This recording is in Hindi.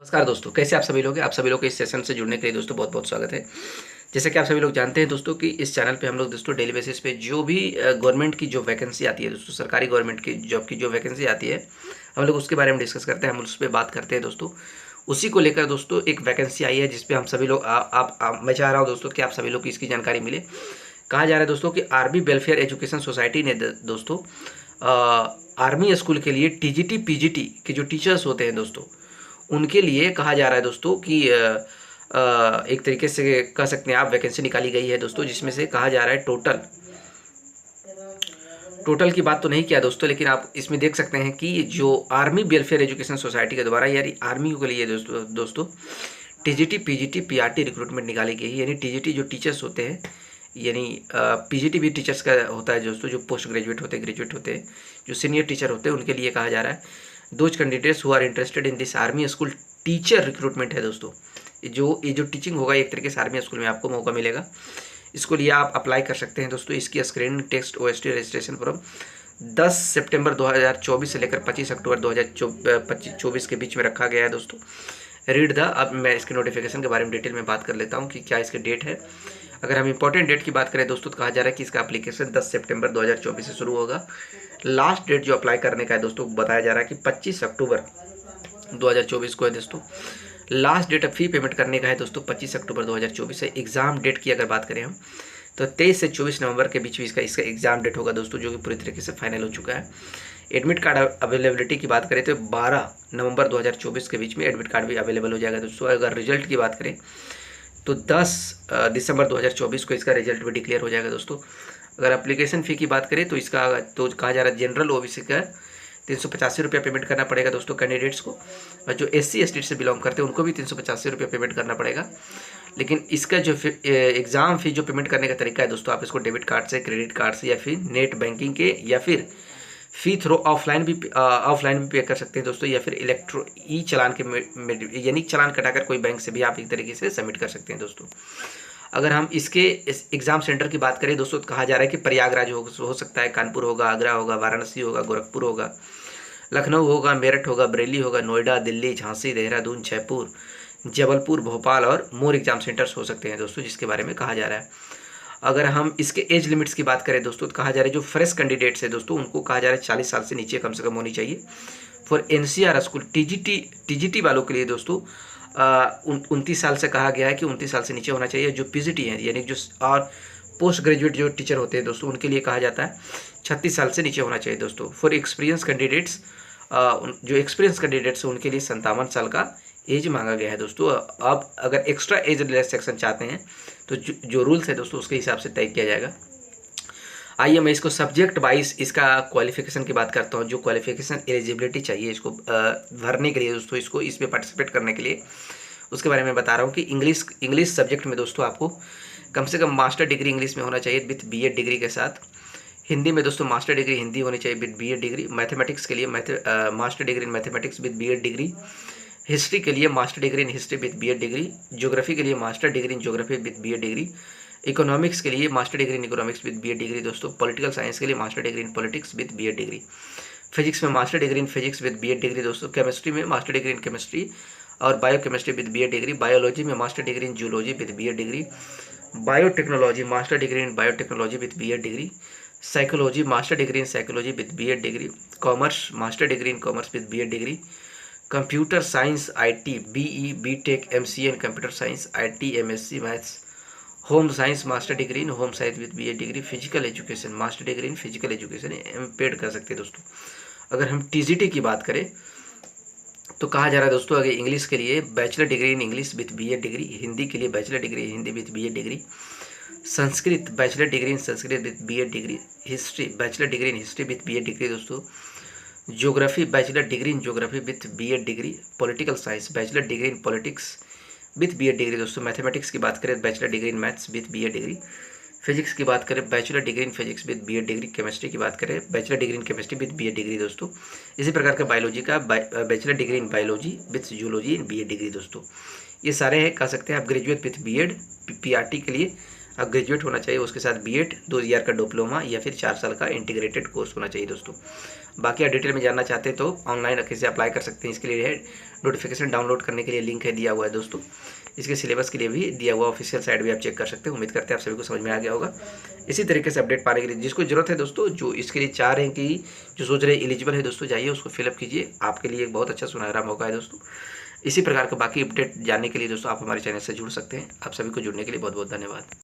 नमस्कार दोस्तों, कैसे आप सभी लोग हैं? आप सभी लोग को इस सेशन से जुड़ने के लिए दोस्तों बहुत-बहुत स्वागत है। जैसे कि आप सभी लोग जानते हैं दोस्तों कि इस चैनल पे हम लोग दोस्तों डेली बेसिस पे जो भी गवर्नमेंट की जो वैकेंसी आती है दोस्तों, सरकारी गवर्नमेंट की जॉब की जो वैकेंसी आती है, हम लोग उसके बारे में डिस्कस करते हैं, हम उस पे बात करते हैं दोस्तों। उसी को लेकर दोस्तों एक वैकेंसी आई है जिस पे हम सभी लोग मैं चाह रहा हूँ दोस्तों कि आप सभी लोग को इसकी जानकारी मिले। कहा जा रहा है दोस्तों कि आर्मी वेलफेयर एजुकेशन सोसाइटी ने दोस्तों आर्मी स्कूल के लिए टीजीटी, पीजीटी के जो टीचर्स होते हैं दोस्तों, उनके लिए कहा जा रहा है दोस्तों कि एक तरीके से कह सकते हैं आप वैकेंसी निकाली गई है दोस्तों, जिसमें से कहा जा रहा है टोटल की बात तो नहीं किया दोस्तों, लेकिन आप इसमें देख सकते हैं कि जो आर्मी वेलफेयर एजुकेशन सोसाइटी के द्वारा यानी आर्मी के लिए दोस्तों टीजीटी, पीजीटी, पीआरटी रिक्रूटमेंट निकाली गई है। यानी टीजीटी जो टीचर्स होते हैं, यानी पीजीटी भी टीचर्स का होता है दोस्तों, जो पोस्ट ग्रेजुएट होते हैं, ग्रेजुएट होते हैं, जो सीनियर टीचर होते हैं, उनके लिए कहा जा रहा है। Those candidates who are interested in this army school teacher recruitment है दोस्तों। ये जो टीचिंग होगा एक तरीके से आर्मी स्कूल में आपको मौका मिलेगा। इसको लिए आप अप्लाई कर सकते हैं दोस्तों। इसकी screening test OST registration form 10 सितंबर 2024 से लेकर 25 अक्टूबर 2024 के बीच में रखा गया है दोस्तों। रीड द अब मैं इसके नोटिफिकेशन के बारे में डिटेल में बात कर लेता हूँ कि क्या इसके डेट है। अगर हम इंपॉर्टेंट डेट की बात करें दोस्तों, तो कहा जा रहा है कि इसका एप्लीकेशन 10 सितंबर 2024 से शुरू होगा। लास्ट डेट जो अप्लाई करने का है दोस्तों, बताया जा रहा है कि 25 अक्टूबर 2024 को है दोस्तों। Last date of fee payment करने का है दोस्तों 25 अक्टूबर 2024 है। एग्ज़ाम डेट की अगर बात करें हम, तो 23 से 24 नवंबर के बीच में इसका एग्ज़ाम डेट होगा दोस्तों, जो कि पूरी तरीके से फाइनल हो चुका है। एडमिट कार्ड अवेलेबिलिटी की बात करें तो 12 नवंबर 2024 के बीच में एडमिट कार्ड भी अवेलेबल हो जाएगा दोस्तों। अगर रिजल्ट की बात करें तो 10 दिसंबर 2024 को इसका रिजल्ट भी डिक्लेयर हो जाएगा दोस्तों। अगर एप्लीकेशन फ़ी की बात करें तो इसका तो कहा जा रहा है जनरल ओबीसी का 385 रुपया पेमेंट करना पड़ेगा दोस्तों कैंडिडेट्स को, और जो एससी एसटी से बिलोंग करते हैं उनको भी 385 रुपया पेमेंट करना पड़ेगा। लेकिन इसका जो एग्ज़ाम फ़ी जो पेमेंट करने का तरीका है दोस्तों, आप इसको डेबिट कार्ड से, क्रेडिट कार्ड से, या फिर नेट बैंकिंग के, या फिर फ़ी थ्रो ऑफलाइन भी पे कर सकते हैं दोस्तों, या फिर इलेक्ट्रो ई चालान के यानी चालान कटाकर कोई बैंक से भी आप एक तरीके से सबमिट कर सकते हैं दोस्तों। अगर हम इसके एग्ज़ाम सेंटर की बात करें दोस्तों, तो कहा जा रहा है कि प्रयागराज हो सकता है, कानपुर होगा, आगरा होगा, वाराणसी होगा, गोरखपुर होगा, लखनऊ होगा, मेरठ होगा, बरेली होगा, नोएडा, दिल्ली, झांसी, देहरादून, जयपुर, जबलपुर, भोपाल और मोर एग्जाम सेंटर्स हो सकते हैं दोस्तों, जिसके बारे में कहा जा रहा है। अगर हम इसके एज लिमिट्स की बात करें दोस्तों, तो कहा जा रहा है जो फ्रेश कैंडिडेट्स है दोस्तों, उनको कहा जा रहा है 40 साल से नीचे कम से कम होनी चाहिए। फॉर एनसीआर स्कूल टीजीटी वालों के लिए दोस्तों 29 साल से कहा गया है कि 29 साल से नीचे होना चाहिए। जो पीजीटी है यानी जो और पोस्ट ग्रेजुएट जो टीचर होते हैं दोस्तों, उनके लिए कहा जाता है 36 साल से नीचे होना चाहिए दोस्तों। फॉर एक्सपीरियंस कैंडिडेट्स जो एक्सपीरियंस कैंडिडेट्स हैं उनके लिए 57 साल का एज मांगा गया है दोस्तों। अब अगर एक्स्ट्रा एज रिलैक्सेशन चाहते हैं तो जो रूल्स है दोस्तों उसके हिसाब से तय किया जाएगा। आइए मैं इसको सब्जेक्ट वाइज इसका क्वालिफिकेशन की बात करता हूँ। जो क्वालिफिकेशन एलिजिबिलिटी चाहिए इसको भरने के लिए दोस्तों, इसको इसमें पार्टिसिपेट करने के लिए, उसके बारे में बता रहा हूँ कि इंग्लिश सब्जेक्ट में दोस्तों आपको कम से कम मास्टर डिग्री इंग्लिश में होना चाहिए विथ बीएड डिग्री के साथ। हिंदी में दोस्तों मास्टर डिग्री हिंदी होनी चाहिए विद बीएड डिग्री। मैथमेटिक्स के लिए master degree in mathematics with BEd degree. History के लिए master degree in history with BEd degree. Geography के लिए master degree in geography with BEd degree. Economics के लिए master degree in economics with BEd degree दोस्तों। पॉलिटिकल साइंस के लिए master degree in politics with BEd degree. Physics में master degree in physics with BEd degree दोस्तों। केमिस्ट्री में मास्टर डिग्री इन केमिस्ट्री और biochemistry with BEd degree. Biology में master degree in zoology with BEd degree. Biotechnology master degree in biotechnology with BEd degree. Psychology master degree in psychology with BEd degree. Commerce master degree in commerce with BEd degree. Computer science IT BE B Tech MCA in computer science IT MSc maths. Home science master degree in home science with BEd degree. Physical education master degree in physical education MPEd कर सकते हैं दोस्तों। अगर हम टीजीटी की बात करें तो कहा जा रहा है दोस्तों अगर इंग्लिश के लिए bachelor degree in English with BEd degree. Hindi के लिए bachelor degree Hindi with BEd degree. Sanskrit bachelor degree in Sanskrit with BEd degree. History bachelor degree in history with BEd degree दोस्तों। Geography bachelor degree in geography with BEd degree. Political science bachelor degree in politics with BEd degree दोस्तों। मैथमेटिक्स की बात करें bachelor degree in maths with BEd degree. Physics की बात करें bachelor degree in physics with BEd degree. Chemistry की बात करें bachelor degree in chemistry with BEd degree दोस्तों। इसी प्रकार का बायोलॉजी का bachelor degree in biology with zoology in BEd degree दोस्तों। ये सारे हैं, कह सकते हैं आप ग्रेजुएट विथ बीएड। पीआरटी के लिए आप ग्रेजुएट होना चाहिए, उसके साथ बीएड 2 ईयर का डिप्लोमा या फिर 4 साल का इंटीग्रेटेड कोर्स होना चाहिए दोस्तों। बाकी आप डिटेल में जानना चाहते हैं तो ऑनलाइन कैसे अप्लाई कर सकते हैं, इसके लिए है नोटिफिकेशन डाउनलोड करने के लिए लिंक है दिया हुआ है दोस्तों। इसके सिलेबस के लिए भी दिया हुआ ऑफिशियल साइट भी आप चेक कर सकते हैं। उम्मीद करते हैं आप सभी को समझ में आ गया होगा। इसी तरीके से अपडेट पाने के लिए जिसको जरूरत है दोस्तों, जो इसके लिए चाह रहे हैं कि जो सोच रहे एलिजिबल है दोस्तों, जाइए उसको फिलअप कीजिए, आपके लिए एक बहुत अच्छा सुनहरा मौका है दोस्तों। इसी प्रकार का बाकी अपडेट जानने के लिए दोस्तों आप हमारे चैनल से जुड़ सकते हैं। आप सभी को जुड़ने के लिए बहुत बहुत धन्यवाद।